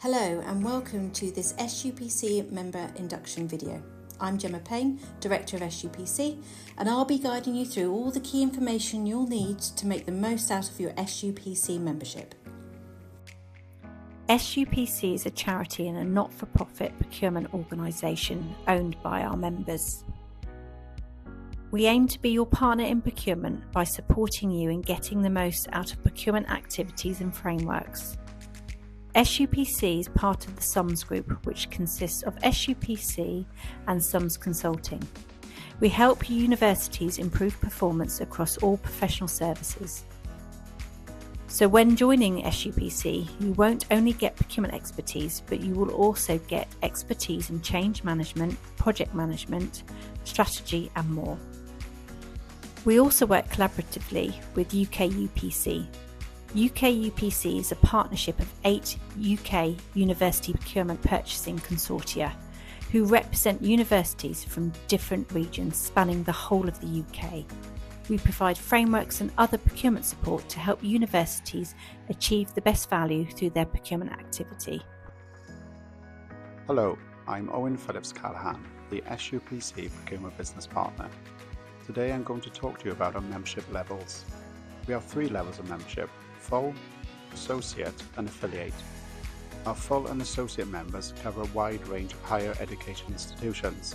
Hello and welcome to this SUPC member induction video. I'm Gemma Payne, Director of SUPC, and I'll be guiding you through all the key information you'll need to make the most out of your SUPC membership. SUPC is a charity and a not-for-profit procurement organisation owned by our members. We aim to be your partner in procurement by supporting you in getting the most out of procurement activities and frameworks. SUPC is part of the SUMS Group, which consists of SUPC and SUMS Consulting. We help universities improve performance across all professional services. So when joining SUPC, you won't only get procurement expertise, but you will also get expertise in change management, project management, strategy and more. We also work collaboratively with UK UPC. UK UPC is a partnership of 8 UK university procurement purchasing consortia who represent universities from different regions spanning the whole of the UK. We provide frameworks and other procurement support to help universities achieve the best value through their procurement activity. Hello, I'm Owen Phillips-Callahan, the SUPC Procurement Business Partner. Today I'm going to talk to you about our membership levels. We have 3 levels of membership: full, associate and affiliate. Our full and associate members cover a wide range of higher education institutions,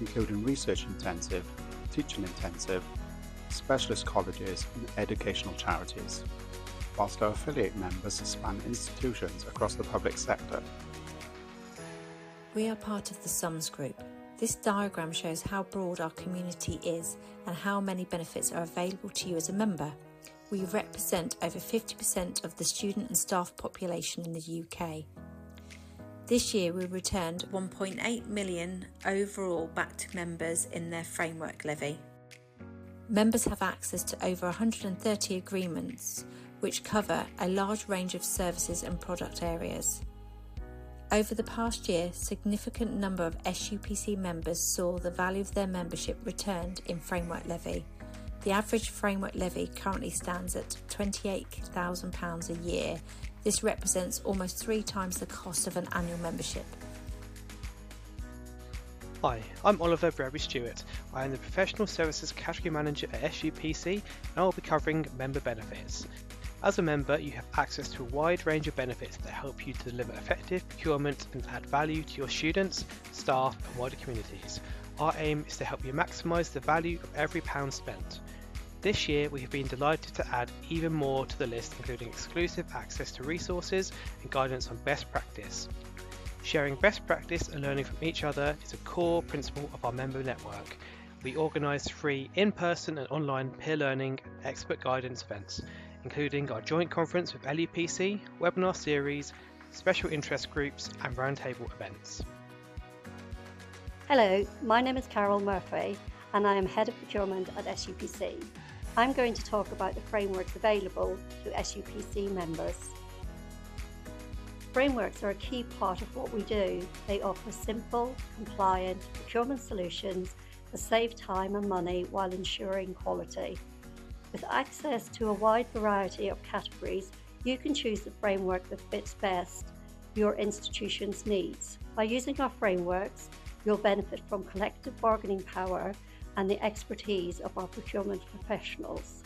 including research intensive, teaching intensive, specialist colleges and educational charities, whilst our affiliate members span institutions across the public sector. We are part of the SUMS Group. This diagram shows how broad our community is and how many benefits are available to you as a member. We represent over 50% of the student and staff population in the UK. This year we returned 1.8 million overall back to members in their framework levy. Members have access to over 130 agreements which cover a large range of services and product areas. Over the past year, a significant number of SUPC members saw the value of their membership returned in framework levy. The average framework levy currently stands at £28,000 a year. This represents almost 3 times the cost of an annual membership. Hi, I'm Oliver Brewery-Stewart. I am the Professional Services Category Manager at SUPC and I will be covering member benefits. As a member, you have access to a wide range of benefits that help you to deliver effective procurement and add value to your students, staff and wider communities. Our aim is to help you maximise the value of every pound spent. This year we have been delighted to add even more to the list, including exclusive access to resources and guidance on best practice. Sharing best practice and learning from each other is a core principle of our member network. We organise free in-person and online peer learning and expert guidance events, including our joint conference with LUPC, webinar series, special interest groups and roundtable events. Hello, my name is Carol Murphy and I am Head of Procurement at SUPC. I'm going to talk about the frameworks available to SUPC members. Frameworks are a key part of what we do. They offer simple, compliant procurement solutions that save time and money while ensuring quality. With access to a wide variety of categories, you can choose the framework that fits best your institution's needs. By using our frameworks, you'll benefit from collective bargaining power and the expertise of our procurement professionals.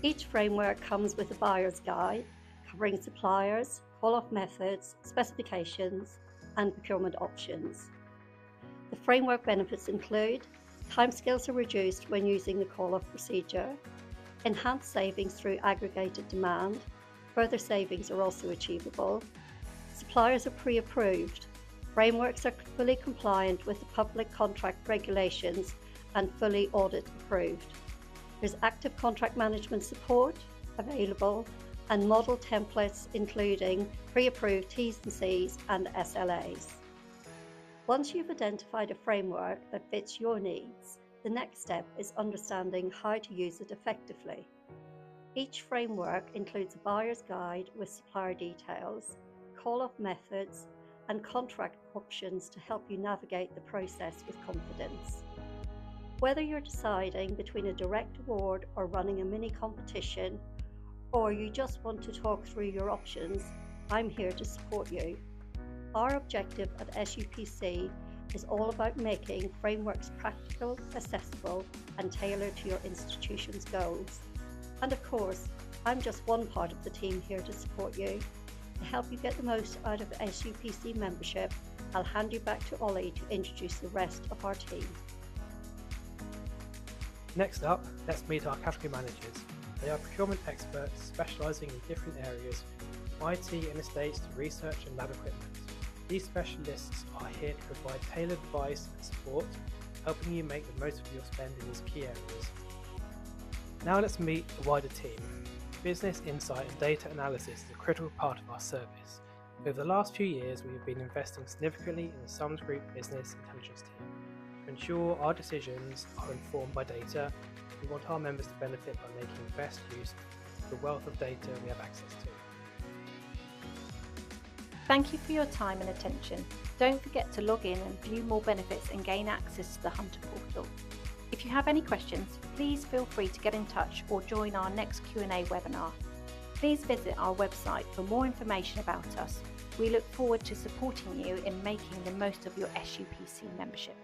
Each framework comes with a buyer's guide covering suppliers, call-off methods, specifications, and procurement options. The framework benefits include timescales are reduced when using the call-off procedure, enhanced savings through aggregated demand, further savings are also achievable, suppliers are pre-approved, frameworks are fully compliant with the public contract regulations and fully audit approved. There's active contract management support available and model templates including pre-approved T's and C's and SLAs. Once you've identified a framework that fits your needs, the next step is understanding how to use it effectively. Each framework includes a buyer's guide with supplier details, call-off methods, and contract options to help you navigate the process with confidence. Whether you're deciding between a direct award or running a mini competition, or you just want to talk through your options, I'm here to support you. Our objective at SUPC is all about making frameworks practical, accessible, and tailored to your institution's goals. And of course, I'm just one part of the team here to support you. To help you get the most out of SUPC membership, I'll hand you back to Ollie to introduce the rest of our team. Next up, let's meet our category managers. They are procurement experts specialising in different areas, from IT and estates to research and lab equipment. These specialists are here to provide tailored advice and support, helping you make the most of your spend in these key areas. Now let's meet the wider team. Business insight and data analysis is a critical part of our service. Over the last few years, we have been investing significantly in the Sums Group Business Intelligence team. To ensure our decisions are informed by data, we want our members to benefit by making the best use of the wealth of data we have access to. Thank you for your time and attention. Don't forget to log in and view more benefits and gain access to the Hunter portal. If you have any questions, please feel free to get in touch or join our next Q&A webinar. Please visit our website for more information about us. We look forward to supporting you in making the most of your SUPC membership.